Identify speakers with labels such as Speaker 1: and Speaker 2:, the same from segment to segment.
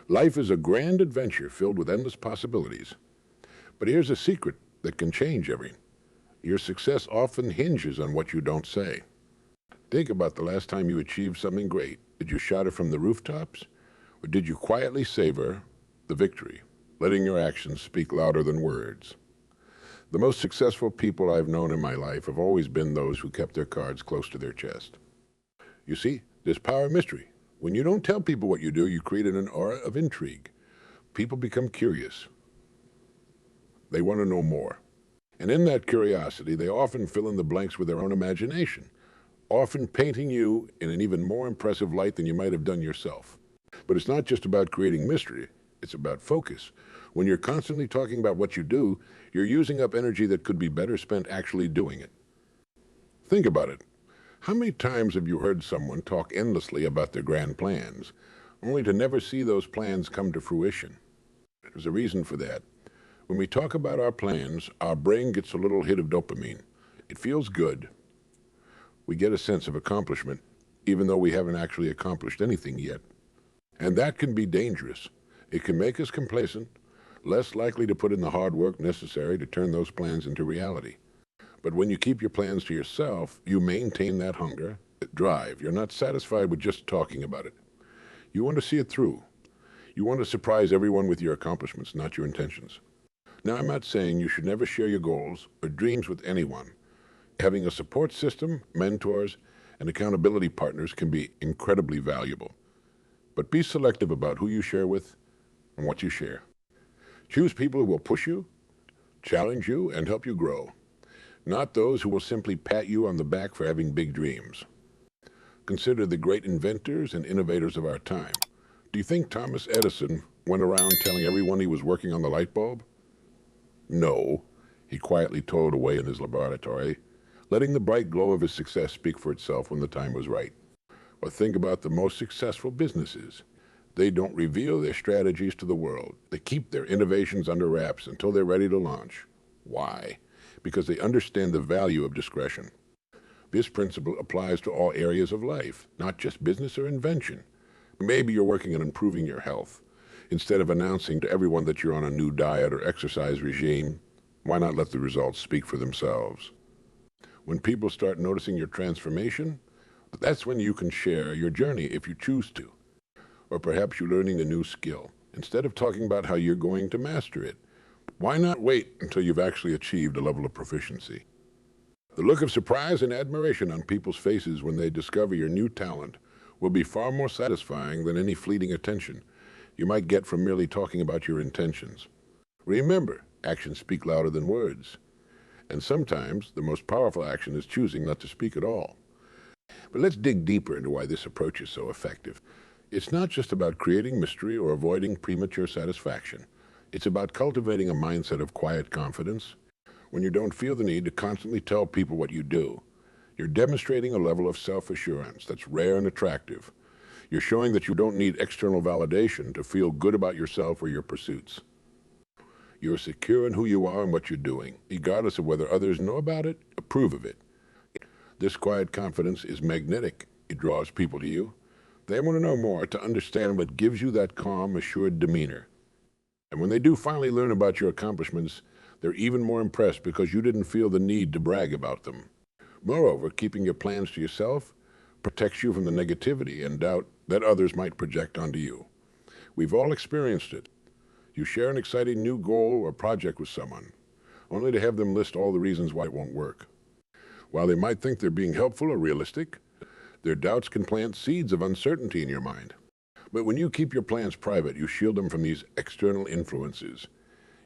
Speaker 1: Life is a grand adventure filled with endless possibilities. But here's a secret that can change everything. Your success often hinges on what you don't say. Think about the last time you achieved something great. Did you shout it from the rooftops? Or did you quietly savor the victory, letting your actions speak louder than words? The most successful people I've known in my life have always been those who kept their cards close to their chest. You see, there's power in mystery. When you don't tell people what you do, you create an aura of intrigue. People become curious. They want to know more. And in that curiosity, they often fill in the blanks with their own imagination, often painting you in an even more impressive light than you might have done yourself. But it's not just about creating mystery, it's about focus. When you're constantly talking about what you do, you're using up energy that could be better spent actually doing it. Think about it. How many times have you heard someone talk endlessly about their grand plans, only to never see those plans come to fruition? There's a reason for that. When we talk about our plans, our brain gets a little hit of dopamine. It feels good. We get a sense of accomplishment, even though we haven't actually accomplished anything yet. And that can be dangerous. It can make us complacent, less likely to put in the hard work necessary to turn those plans into reality. But when you keep your plans to yourself, you maintain that hunger, that drive. You're not satisfied with just talking about it. You want to see it through. You want to surprise everyone with your accomplishments, not your intentions. Now, I'm not saying you should never share your goals or dreams with anyone. Having a support system, mentors, and accountability partners can be incredibly valuable. But be selective about who you share with and what you share. Choose people who will push you, challenge you, and help you grow, not those who will simply pat you on the back for having big dreams. Consider the great inventors and innovators of our time. Do you think Thomas Edison went around telling everyone he was working on the light bulb? No, he quietly toiled away in his laboratory, letting the bright glow of his success speak for itself when the time was right. Or think about the most successful businesses. They don't reveal their strategies to the world. They keep their innovations under wraps until they're ready to launch. Why? Because they understand the value of discretion. This principle applies to all areas of life, not just business or invention. Maybe you're working on improving your health. Instead of announcing to everyone that you're on a new diet or exercise regime, why not let the results speak for themselves? When people start noticing your transformation, that's when you can share your journey if you choose to. Or perhaps you're learning a new skill. Instead of talking about how you're going to master it, why not wait until you've actually achieved a level of proficiency? The look of surprise and admiration on people's faces when they discover your new talent will be far more satisfying than any fleeting attention you might get from merely talking about your intentions. Remember, actions speak louder than words. And sometimes the most powerful action is choosing not to speak at all. But let's dig deeper into why this approach is so effective. It's not just about creating mystery or avoiding premature satisfaction. It's about cultivating a mindset of quiet confidence. When you don't feel the need to constantly tell people what you do, you're demonstrating a level of self-assurance that's rare and attractive. You're showing that you don't need external validation to feel good about yourself or your pursuits. You're secure in who you are and what you're doing, regardless of whether others know about it, approve of it. This quiet confidence is magnetic. It draws people to you. They want to know more, to understand what gives you that calm, assured demeanor. And when they do finally learn about your accomplishments, they're even more impressed because you didn't feel the need to brag about them. Moreover, keeping your plans to yourself protects you from the negativity and doubt that others might project onto you. We've all experienced it. You share an exciting new goal or project with someone, only to have them list all the reasons why it won't work. While they might think they're being helpful or realistic, their doubts can plant seeds of uncertainty in your mind. But when you keep your plans private, you shield them from these external influences.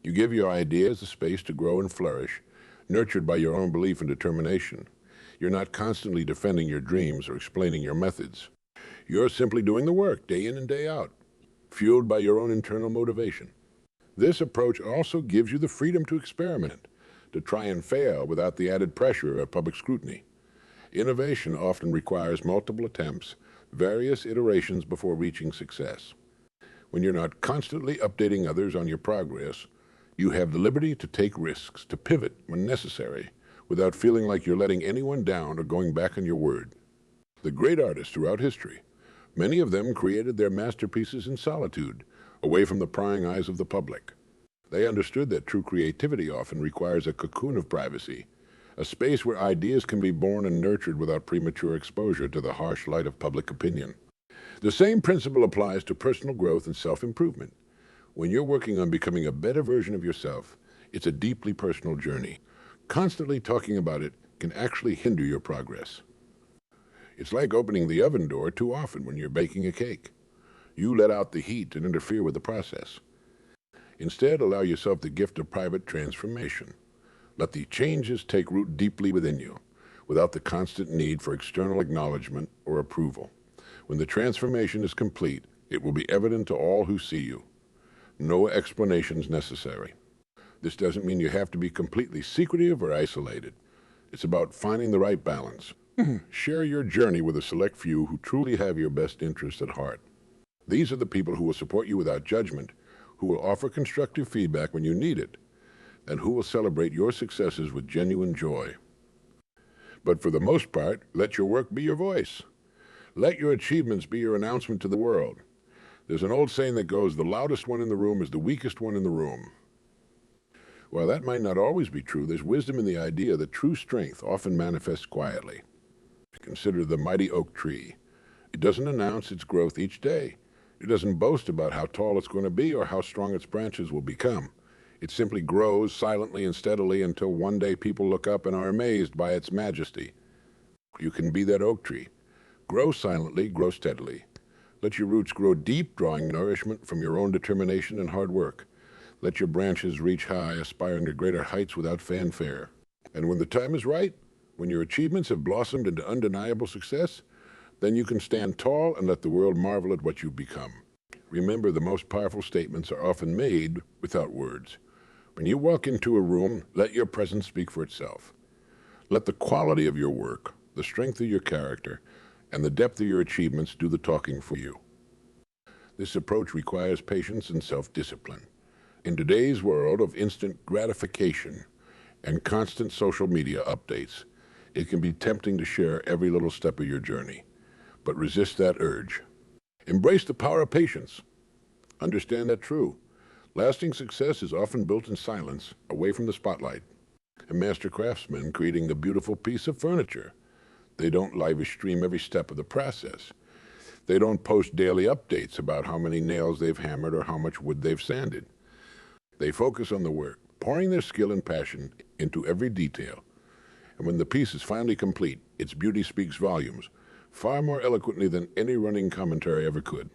Speaker 1: You give your ideas the space to grow and flourish, nurtured by your own belief and determination. You're not constantly defending your dreams or explaining your methods. You're simply doing the work day in and day out, fueled by your own internal motivation. This approach also gives you the freedom to experiment, to try and fail without the added pressure of public scrutiny. Innovation often requires multiple attempts, various iterations before reaching success. When you're not constantly updating others on your progress, you have the liberty to take risks, to pivot when necessary, without feeling like you're letting anyone down or going back on your word. The great artists throughout history, many of them created their masterpieces in solitude, away from the prying eyes of the public. They understood that true creativity often requires a cocoon of privacy, a space where ideas can be born and nurtured without premature exposure to the harsh light of public opinion. The same principle applies to personal growth and self-improvement. When you're working on becoming a better version of yourself, it's a deeply personal journey. Constantly talking about it can actually hinder your progress. It's like opening the oven door too often when you're baking a cake. You let out the heat and interfere with the process. Instead, allow yourself the gift of private transformation. Let the changes take root deeply within you, without the constant need for external acknowledgement or approval. When the transformation is complete, it will be evident to all who see you. No explanations necessary. This doesn't mean you have to be completely secretive or isolated. It's about finding the right balance. Share your journey with a select few who truly have your best interests at heart. These are the people who will support you without judgment, who will offer constructive feedback when you need it, and who will celebrate your successes with genuine joy. But for the most part, let your work be your voice. Let your achievements be your announcement to the world. There's an old saying that goes, the loudest one in the room is the weakest one in the room. While that might not always be true, there's wisdom in the idea that true strength often manifests quietly. Consider the mighty oak tree. It doesn't announce its growth each day. It doesn't boast about how tall it's going to be or how strong its branches will become. It simply grows silently and steadily until one day people look up and are amazed by its majesty. You can be that oak tree. Grow silently, grow steadily. Let your roots grow deep, drawing nourishment from your own determination and hard work. Let your branches reach high, aspiring to greater heights without fanfare. And when the time is right, when your achievements have blossomed into undeniable success, then you can stand tall and let the world marvel at what you've become. Remember, the most powerful statements are often made without words. When you walk into a room, let your presence speak for itself. Let the quality of your work, the strength of your character, and the depth of your achievements do the talking for you. This approach requires patience and self-discipline. In today's world of instant gratification and constant social media updates, it can be tempting to share every little step of your journey. But resist that urge. Embrace the power of patience. Understand that true. Lasting success is often built in silence, away from the spotlight. A master craftsman creating a beautiful piece of furniture. They don't live stream every step of the process. They don't post daily updates about how many nails they've hammered or how much wood they've sanded. They focus on the work, pouring their skill and passion into every detail. And when the piece is finally complete, its beauty speaks volumes, far more eloquently than any running commentary ever could.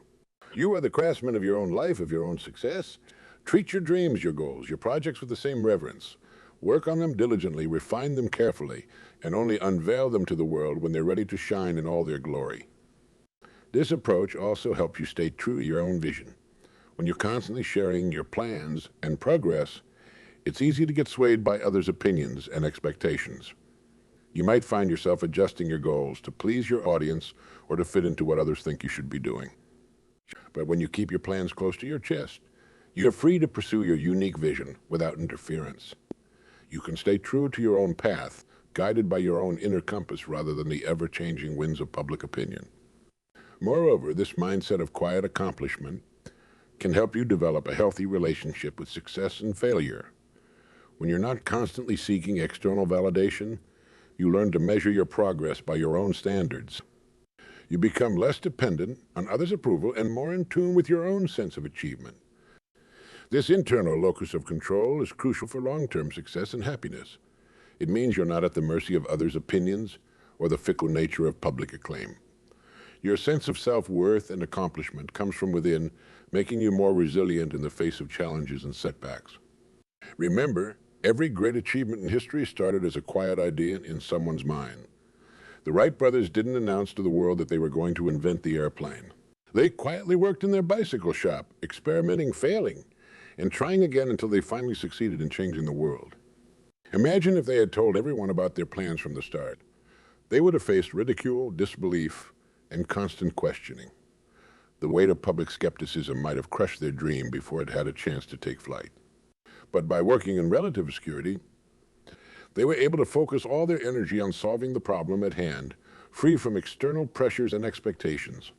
Speaker 1: You are the craftsman of your own life, of your own success. Treat your dreams, your goals, your projects with the same reverence. Work on them diligently, refine them carefully, and only unveil them to the world when they're ready to shine in all their glory. This approach also helps you stay true to your own vision. When you're constantly sharing your plans and progress, it's easy to get swayed by others' opinions and expectations. You might find yourself adjusting your goals to please your audience or to fit into what others think you should be doing. But when you keep your plans close to your chest, you're free to pursue your unique vision without interference. You can stay true to your own path, guided by your own inner compass rather than the ever-changing winds of public opinion. Moreover, this mindset of quiet accomplishment can help you develop a healthy relationship with success and failure. When you're not constantly seeking external validation, you learn to measure your progress by your own standards. You become less dependent on others' approval and more in tune with your own sense of achievement. This internal locus of control is crucial for long-term success and happiness. It means you're not at the mercy of others' opinions or the fickle nature of public acclaim. Your sense of self-worth and accomplishment comes from within, making you more resilient in the face of challenges and setbacks. Remember, every great achievement in history started as a quiet idea in someone's mind. The Wright brothers didn't announce to the world that they were going to invent the airplane. They quietly worked in their bicycle shop, experimenting, failing, and trying again until they finally succeeded in changing the world. Imagine if they had told everyone about their plans from the start. They would have faced ridicule, disbelief, and constant questioning. The weight of public skepticism might have crushed their dream before it had a chance to take flight. But by working in relative obscurity, they were able to focus all their energy on solving the problem at hand, free from external pressures and expectations.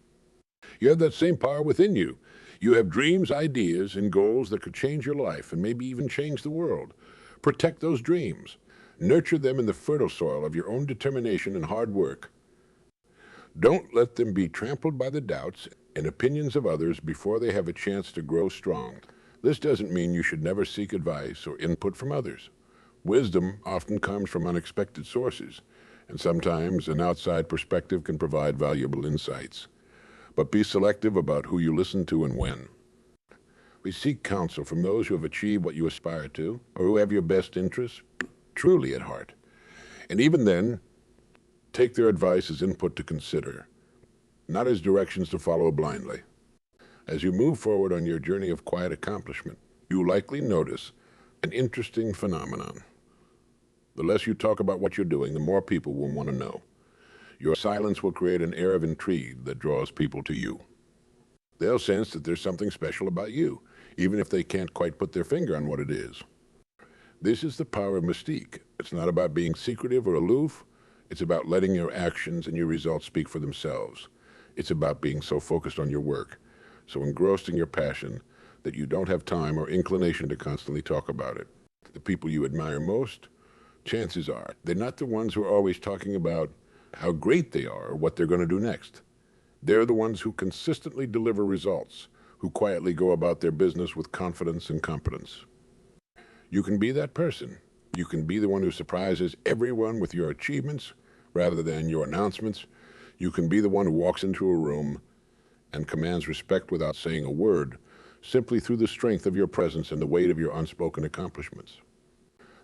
Speaker 1: You have that same power within you. You have dreams, ideas, and goals that could change your life and maybe even change the world. Protect those dreams. Nurture them in the fertile soil of your own determination and hard work. Don't let them be trampled by the doubts and opinions of others before they have a chance to grow strong. This doesn't mean you should never seek advice or input from others. Wisdom often comes from unexpected sources, and sometimes an outside perspective can provide valuable insights. But be selective about who you listen to and when. We seek counsel from those who have achieved what you aspire to, or who have your best interests truly at heart. And even then, take their advice as input to consider, not as directions to follow blindly. As you move forward on your journey of quiet accomplishment, you will likely notice an interesting phenomenon. The less you talk about what you're doing, the more people will want to know. Your silence will create an air of intrigue that draws people to you. They'll sense that there's something special about you, even if they can't quite put their finger on what it is. This is the power of mystique. It's not about being secretive or aloof. It's about letting your actions and your results speak for themselves. It's about being so focused on your work, so engrossed in your passion, that you don't have time or inclination to constantly talk about it. The people you admire most, chances are, they're not the ones who are always talking about how great they are or what they're going to do next. They're the ones who consistently deliver results, who quietly go about their business with confidence and competence. You can be that person. You can be the one who surprises everyone with your achievements rather than your announcements. You can be the one who walks into a room and commands respect without saying a word, simply through the strength of your presence and the weight of your unspoken accomplishments.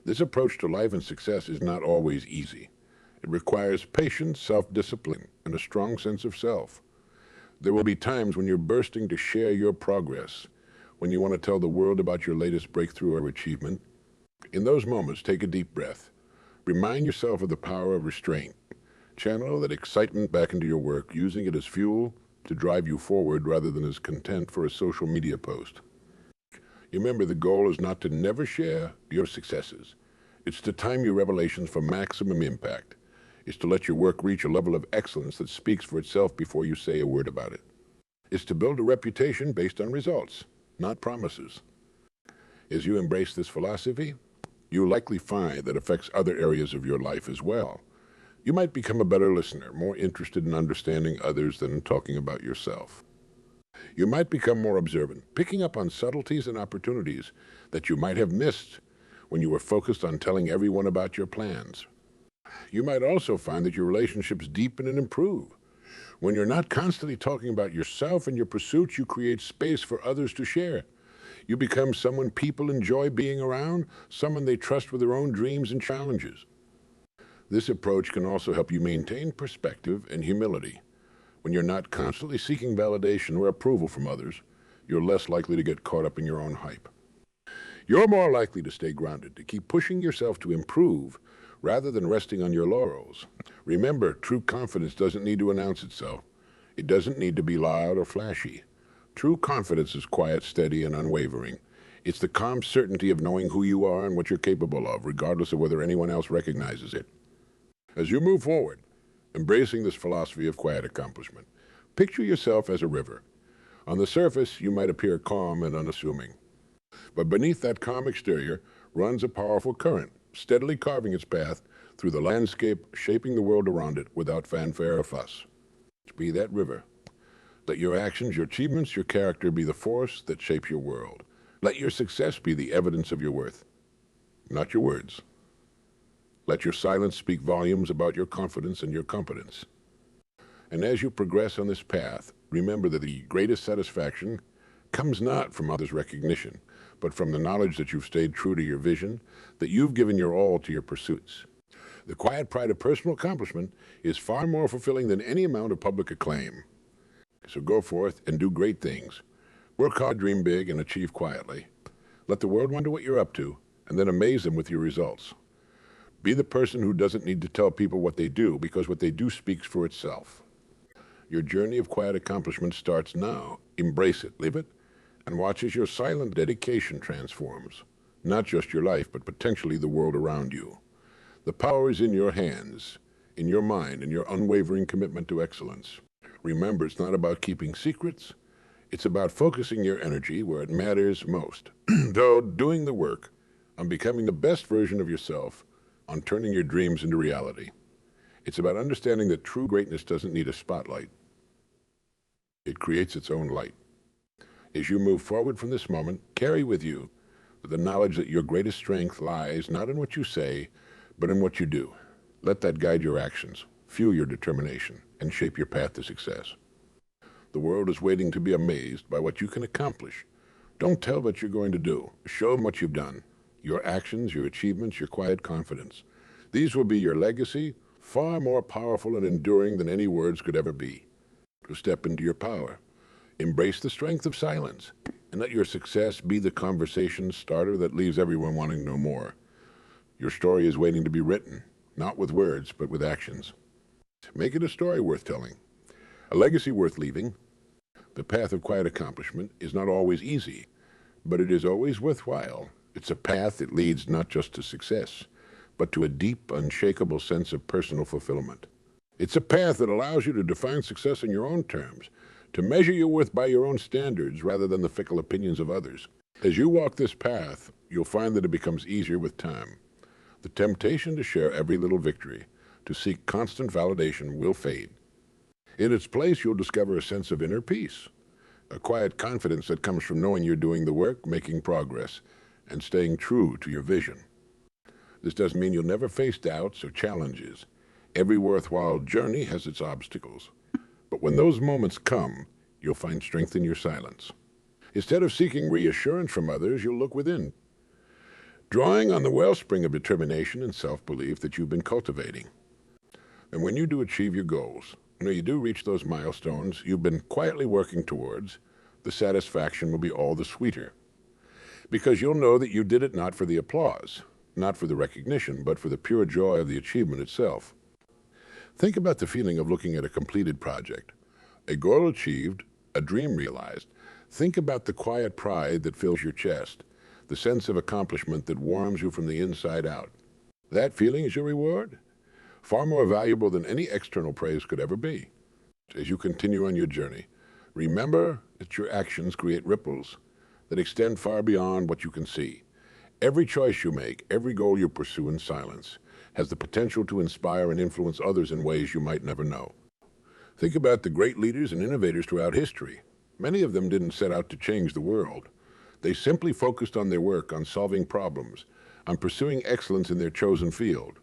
Speaker 1: This approach to life and success is not always easy. It requires patience, self-discipline, and a strong sense of self. There will be times when you're bursting to share your progress, when you want to tell the world about your latest breakthrough or achievement. In those moments, take a deep breath. Remind yourself of the power of restraint. Channel that excitement back into your work, using it as fuel to drive you forward rather than as content for a social media post. Remember, the goal is not to never share your successes. It's to time your revelations for maximum impact. It's to let your work reach a level of excellence that speaks for itself before you say a word about it. It's to build a reputation based on results, not promises. As you embrace this philosophy, you'll likely find that affects other areas of your life as well. You might become a better listener, more interested in understanding others than in talking about yourself. You might become more observant, picking up on subtleties and opportunities that you might have missed when you were focused on telling everyone about your plans. You might also find that your relationships deepen and improve. When you're not constantly talking about yourself and your pursuits, you create space for others to share. You become someone people enjoy being around, someone they trust with their own dreams and challenges. This approach can also help you maintain perspective and humility. When you're not constantly seeking validation or approval from others, you're less likely to get caught up in your own hype. You're more likely to stay grounded, to keep pushing yourself to improve rather than resting on your laurels. Remember, true confidence doesn't need to announce itself. It doesn't need to be loud or flashy. True confidence is quiet, steady, and unwavering. It's the calm certainty of knowing who you are and what you're capable of, regardless of whether anyone else recognizes it. As you move forward, embracing this philosophy of quiet accomplishment, picture yourself as a river. On the surface, you might appear calm and unassuming. But beneath that calm exterior runs a powerful current, steadily carving its path through the landscape, shaping the world around it without fanfare or fuss. Be that river. Let your actions, your achievements, your character be the force that shapes your world. Let your success be the evidence of your worth, not your words. Let your silence speak volumes about your confidence and your competence. And as you progress on this path, remember that the greatest satisfaction comes not from others' recognition, but from the knowledge that you've stayed true to your vision, that you've given your all to your pursuits. The quiet pride of personal accomplishment is far more fulfilling than any amount of public acclaim. So go forth and do great things. Work hard, dream big, and achieve quietly. Let the world wonder what you're up to, and then amaze them with your results. Be the person who doesn't need to tell people what they do, because what they do speaks for itself. Your journey of quiet accomplishment starts now. Embrace it, live it, and watch as your silent dedication transforms, not just your life, but potentially the world around you. The power is in your hands, in your mind, and your unwavering commitment to excellence. Remember, it's not about keeping secrets. It's about focusing your energy where it matters most. Though doing the work on becoming the best version of yourself, on turning your dreams into reality. It's about understanding that true greatness doesn't need a spotlight. It creates its own light. As you move forward from this moment, carry with you the knowledge that your greatest strength lies not in what you say, but in what you do. Let that guide your actions, fuel your determination, and shape your path to success. The world is waiting to be amazed by what you can accomplish. Don't tell what you're going to do. Show them what you've done. Your actions, your achievements, your quiet confidence. These will be your legacy, far more powerful and enduring than any words could ever be. To step into your power. Embrace the strength of silence, and let your success be the conversation starter that leaves everyone wanting to know more. Your story is waiting to be written, not with words, but with actions. Make it a story worth telling, a legacy worth leaving. The path of quiet accomplishment is not always easy, but it is always worthwhile. It's a path that leads not just to success, but to a deep, unshakable sense of personal fulfillment. It's a path that allows you to define success in your own terms, to measure your worth by your own standards rather than the fickle opinions of others. As you walk this path, you'll find that it becomes easier with time. The temptation to share every little victory, to seek constant validation, will fade. In its place, you'll discover a sense of inner peace, a quiet confidence that comes from knowing you're doing the work, making progress, and staying true to your vision. This doesn't mean you'll never face doubts or challenges. Every worthwhile journey has its obstacles. But when those moments come, you'll find strength in your silence. Instead of seeking reassurance from others, you'll look within, drawing on the wellspring of determination and self-belief that you've been cultivating. And when you do achieve your goals, when you do reach those milestones you've been quietly working towards, the satisfaction will be all the sweeter. Because you'll know that you did it not for the applause, not for the recognition, but for the pure joy of the achievement itself. Think about the feeling of looking at a completed project, a goal achieved, a dream realized. Think about the quiet pride that fills your chest, the sense of accomplishment that warms you from the inside out. That feeling is your reward, far more valuable than any external praise could ever be. As you continue on your journey, remember that your actions create ripples that extend far beyond what you can see. Every choice you make, every goal you pursue in silence, has the potential to inspire and influence others in ways you might never know. Think about the great leaders and innovators throughout history. Many of them didn't set out to change the world. They simply focused on their work, on solving problems, on pursuing excellence in their chosen field.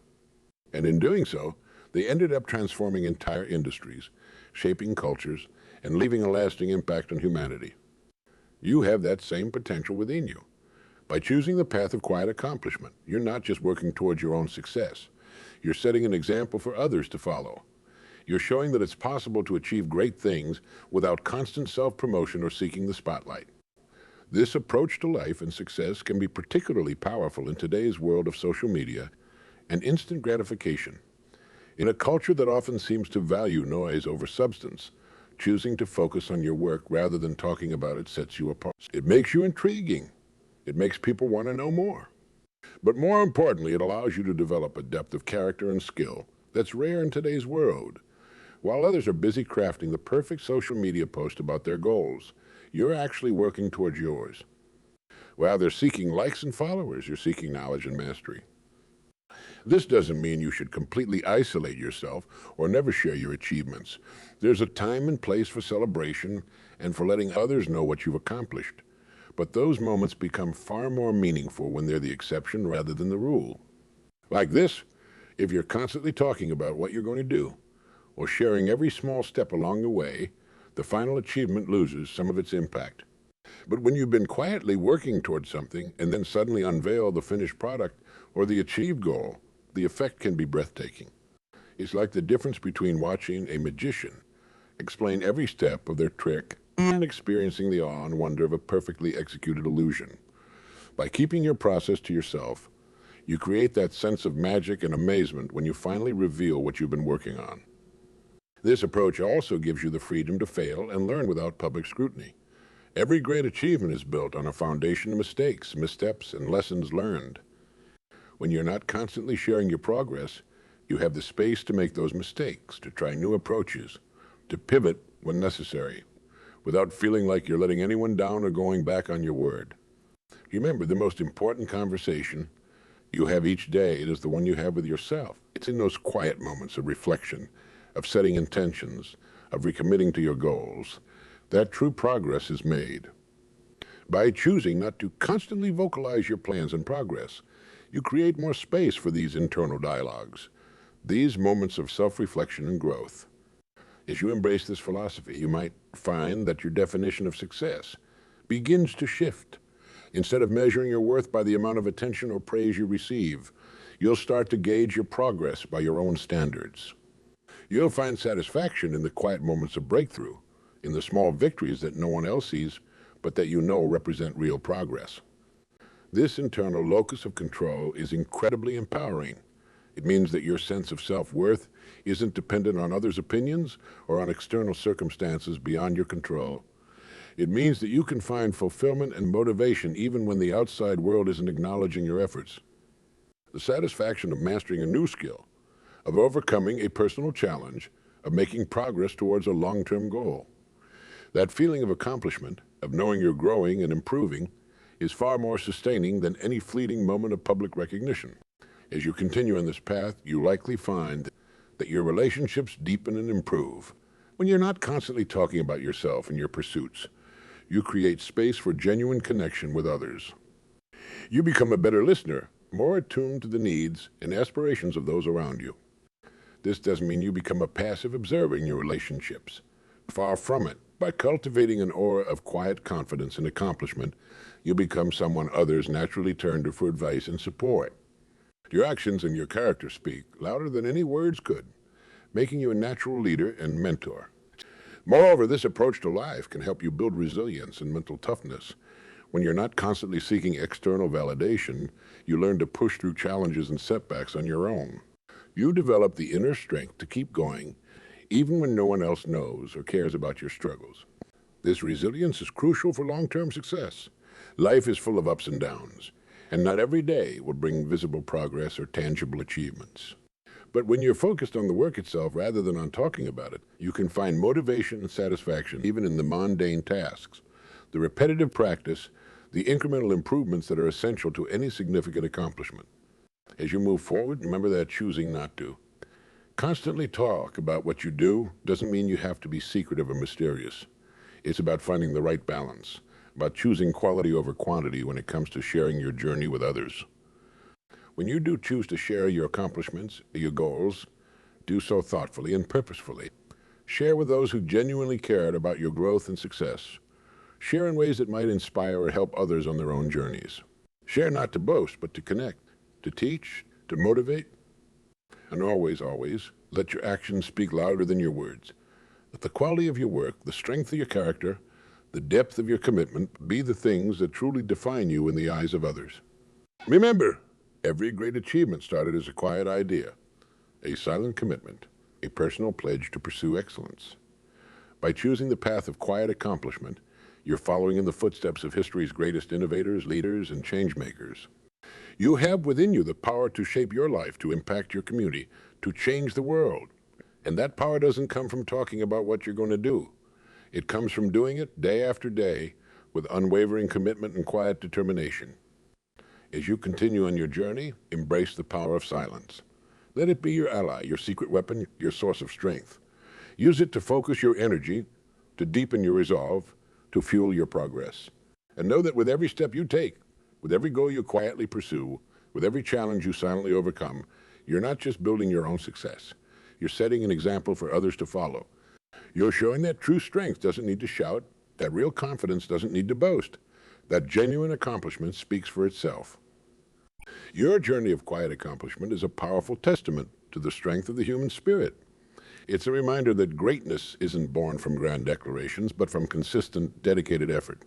Speaker 1: And in doing so, they ended up transforming entire industries, shaping cultures, and leaving a lasting impact on humanity. You have that same potential within you. By choosing the path of quiet accomplishment, you're not just working towards your own success. You're setting an example for others to follow. You're showing that it's possible to achieve great things without constant self-promotion or seeking the spotlight. This approach to life and success can be particularly powerful in today's world of social media and instant gratification. In a culture that often seems to value noise over substance, choosing to focus on your work rather than talking about it sets you apart. It makes you intriguing. It makes people want to know more. But more importantly, it allows you to develop a depth of character and skill that's rare in today's world. While others are busy crafting the perfect social media post about their goals, you're actually working towards yours. While they're seeking likes and followers, you're seeking knowledge and mastery. This doesn't mean you should completely isolate yourself or never share your achievements. There's a time and place for celebration and for letting others know what you've accomplished. But those moments become far more meaningful when they're the exception rather than the rule. Like this, if you're constantly talking about what you're going to do, or sharing every small step along the way, the final achievement loses some of its impact. But when you've been quietly working towards something and then suddenly unveil the finished product or the achieved goal, the effect can be breathtaking. It's like the difference between watching a magician explain every step of their trick and experiencing the awe and wonder of a perfectly executed illusion. By keeping your process to yourself, you create that sense of magic and amazement when you finally reveal what you've been working on. This approach also gives you the freedom to fail and learn without public scrutiny. Every great achievement is built on a foundation of mistakes, missteps, and lessons learned. When you're not constantly sharing your progress, you have the space to make those mistakes, to try new approaches, to pivot when necessary. without feeling like you're letting anyone down or going back on your word. Remember, the most important conversation you have each day is the one you have with yourself. It's in those quiet moments of reflection, of setting intentions, of recommitting to your goals, that true progress is made. By choosing not to constantly vocalize your plans and progress, you create more space for these internal dialogues, these moments of self-reflection and growth. As you embrace this philosophy, you might find that your definition of success begins to shift. Instead of measuring your worth by the amount of attention or praise you receive, you'll start to gauge your progress by your own standards. You'll find satisfaction in the quiet moments of breakthrough, in the small victories that no one else sees, but that you know represent real progress. This internal locus of control is incredibly empowering. It means that your sense of self-worth isn't dependent on others' opinions or on external circumstances beyond your control. It means that you can find fulfillment and motivation even when the outside world isn't acknowledging your efforts. The satisfaction of mastering a new skill, of overcoming a personal challenge, of making progress towards a long-term goal. That feeling of accomplishment, of knowing you're growing and improving, is far more sustaining than any fleeting moment of public recognition. As you continue on this path, you likely find that your relationships deepen and improve. When you're not constantly talking about yourself and your pursuits, you create space for genuine connection with others. You become a better listener, more attuned to the needs and aspirations of those around you. This doesn't mean you become a passive observer in your relationships. Far from it. By cultivating an aura of quiet confidence and accomplishment, you become someone others naturally turn to for advice and support. Your actions and your character speak louder than any words could, making you a natural leader and mentor. Moreover, this approach to life can help you build resilience and mental toughness. When you're not constantly seeking external validation, you learn to push through challenges and setbacks on your own. You develop the inner strength to keep going, even when no one else knows or cares about your struggles. This resilience is crucial for long-term success. Life is full of ups and downs, and not every day will bring visible progress or tangible achievements. But when you're focused on the work itself rather than on talking about it, you can find motivation and satisfaction even in the mundane tasks, the repetitive practice, the incremental improvements that are essential to any significant accomplishment. As you move forward, remember that choosing not to. Constantly talk about what you do doesn't mean you have to be secretive or mysterious. It's about finding the right balance, about choosing quality over quantity when it comes to sharing your journey with others. When you do choose to share your accomplishments, your goals, do so thoughtfully and purposefully. Share with those who genuinely cared about your growth and success. Share in ways that might inspire or help others on their own journeys. Share not to boast, but to connect, to teach, to motivate. And always, let your actions speak louder than your words. Let the quality of your work, the strength of your character, the depth of your commitment be the things that truly define you in the eyes of others. Remember, every great achievement started as a quiet idea, a silent commitment, a personal pledge to pursue excellence. By choosing the path of quiet accomplishment, you're following in the footsteps of history's greatest innovators, leaders, and change-makers. You have within you the power to shape your life, to impact your community, to change the world. And that power doesn't come from talking about what you're going to do. It comes from doing it day after day with unwavering commitment and quiet determination. As you continue on your journey, embrace the power of silence. Let it be your ally, your secret weapon, your source of strength. Use it to focus your energy, to deepen your resolve, to fuel your progress. And know that with every step you take, with every goal you quietly pursue, with every challenge you silently overcome, you're not just building your own success. You're setting an example for others to follow. You're showing that true strength doesn't need to shout, that real confidence doesn't need to boast, that genuine accomplishment speaks for itself. Your journey of quiet accomplishment is a powerful testament to the strength of the human spirit. It's a reminder that greatness isn't born from grand declarations, but from consistent, dedicated effort.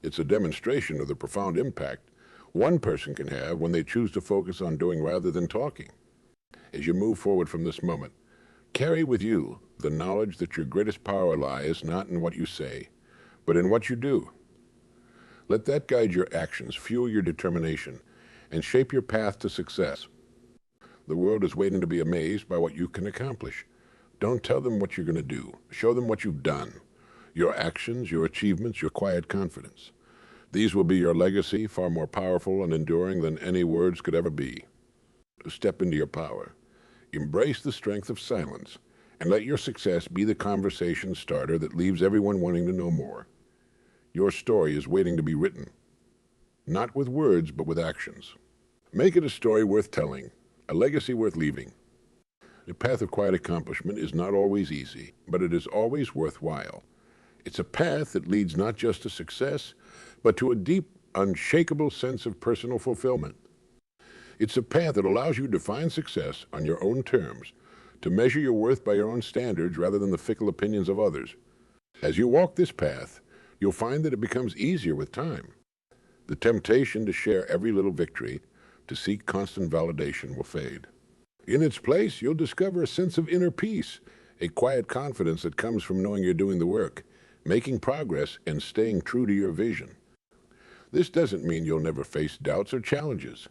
Speaker 1: It's a demonstration of the profound impact one person can have when they choose to focus on doing rather than talking. As you move forward from this moment, carry with you the knowledge that your greatest power lies not in what you say, but in what you do. Let that guide your actions, fuel your determination, and shape your path to success. The world is waiting to be amazed by what you can accomplish. Don't tell them what you're going to do. Show them what you've done. your actions, your achievements, your quiet confidence. These will be your legacy, far more powerful and enduring than any words could ever be. Step into your power. Embrace the strength of silence, and let your success be the conversation starter that leaves everyone wanting to know more. Your story is waiting to be written, not with words, but with actions. Make it a story worth telling, a legacy worth leaving. The path of quiet accomplishment is not always easy, but it is always worthwhile. It's a path that leads not just to success, but to a deep, unshakable sense of personal fulfillment. It's a path that allows you to define success on your own terms, to measure your worth by your own standards rather than the fickle opinions of others. As you walk this path, you'll find that it becomes easier with time. The temptation to share every little victory, to seek constant validation, will fade. In its place, you'll discover a sense of inner peace, a quiet confidence that comes from knowing you're doing the work, making progress, and staying true to your vision. This doesn't mean you'll never face doubts or challenges.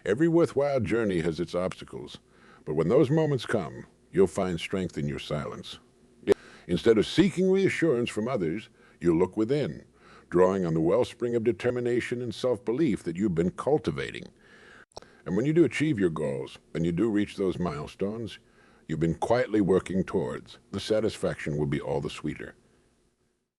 Speaker 1: Every worthwhile journey has its obstacles, but when those moments come, you'll find strength in your silence. Instead of seeking reassurance from others, you'll look within, drawing on the wellspring of determination and self-belief that you've been cultivating. And when you do achieve your goals, and you do reach those milestones you've been quietly working towards, the satisfaction will be all the sweeter.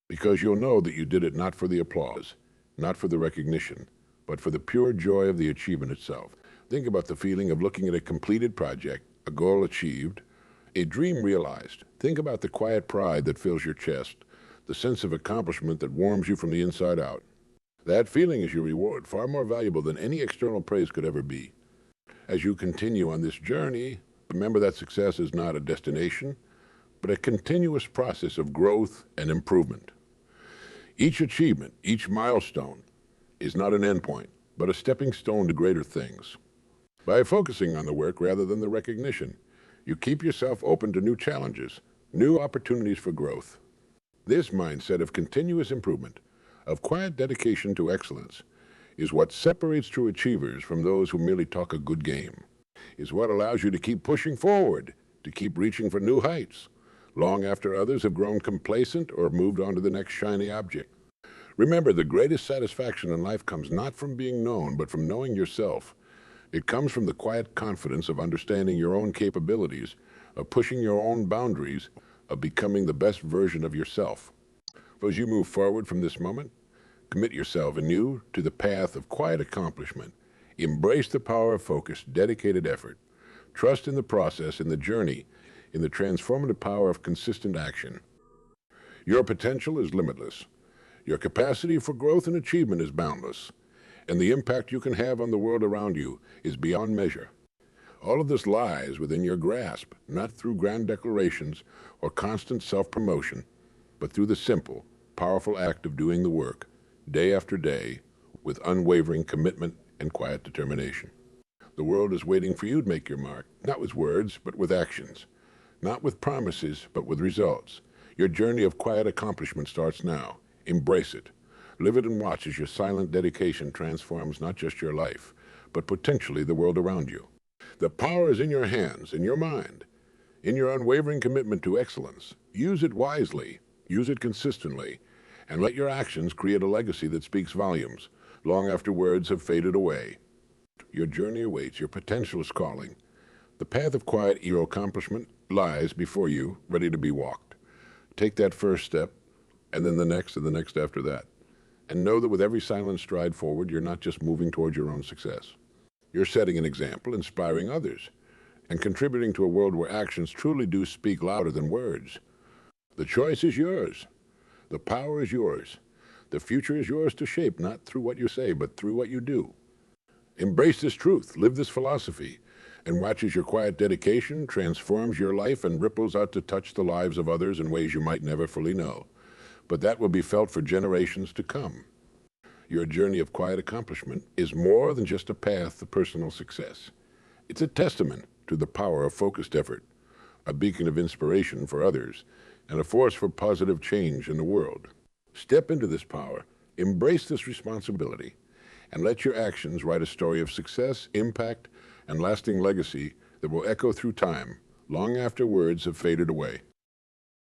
Speaker 1: Because you'll know that you did it not for the applause, not for the recognition, but for the pure joy of the achievement itself. Think about the feeling of looking at a completed project, a goal achieved, a dream realized. Think about the quiet pride that fills your chest, the sense of accomplishment that warms you from the inside out. That feeling is your reward, far more valuable than any external praise could ever be. As you continue on this journey, remember that success is not a destination, but a continuous process of growth and improvement. Each achievement, each milestone, is not an endpoint, but a stepping stone to greater things. By focusing on the work rather than the recognition, you keep yourself open to new challenges, new opportunities for growth. This mindset of continuous improvement, of quiet dedication to excellence, is what separates true achievers from those who merely talk a good game, is what allows you to keep pushing forward, to keep reaching for new heights, long after others have grown complacent or moved on to the next shiny object. Remember, the greatest satisfaction in life comes not from being known, but from knowing yourself. It comes from the quiet confidence of understanding your own capabilities, of pushing your own boundaries, of becoming the best version of yourself. As you move forward from this moment, commit yourself anew to the path of quiet accomplishment. Embrace the power of focused, dedicated effort. Trust in the process, in the journey, in the transformative power of consistent action. Your potential is limitless. Your capacity for growth and achievement is boundless, and the impact you can have on the world around you is beyond measure. All of this lies within your grasp, not through grand declarations or constant self-promotion, but through the simple, powerful act of doing the work, day after day, with unwavering commitment and quiet determination. The world is waiting for you to make your mark, not with words, but with actions, not with promises, but with results. Your journey of quiet accomplishment starts now. Embrace it. Live it and watch as your silent dedication transforms not just your life, but potentially the world around you. The power is in your hands, in your mind, in your unwavering commitment to excellence. Use it wisely, use it consistently, and let your actions create a legacy that speaks volumes, long after words have faded away. Your journey awaits, your potential is calling. The path of quiet accomplishment lies before you, ready to be walked. Take that first step, and then the next and the next after that. And know that with every silent stride forward, you're not just moving towards your own success. You're setting an example, inspiring others, and contributing to a world where actions truly do speak louder than words. The choice is yours. The power is yours. The future is yours to shape, not through what you say, but through what you do. Embrace this truth, live this philosophy, and watch as your quiet dedication transforms your life and ripples out to touch the lives of others in ways you might never fully know. But that will be felt for generations to come. Your journey of quiet accomplishment is more than just a path to personal success. It's a testament to the power of focused effort, a beacon of inspiration for others, and a force for positive change in the world. Step into this power, embrace this responsibility, and let your actions write a story of success, impact, and lasting legacy that will echo through time, long after words have faded away.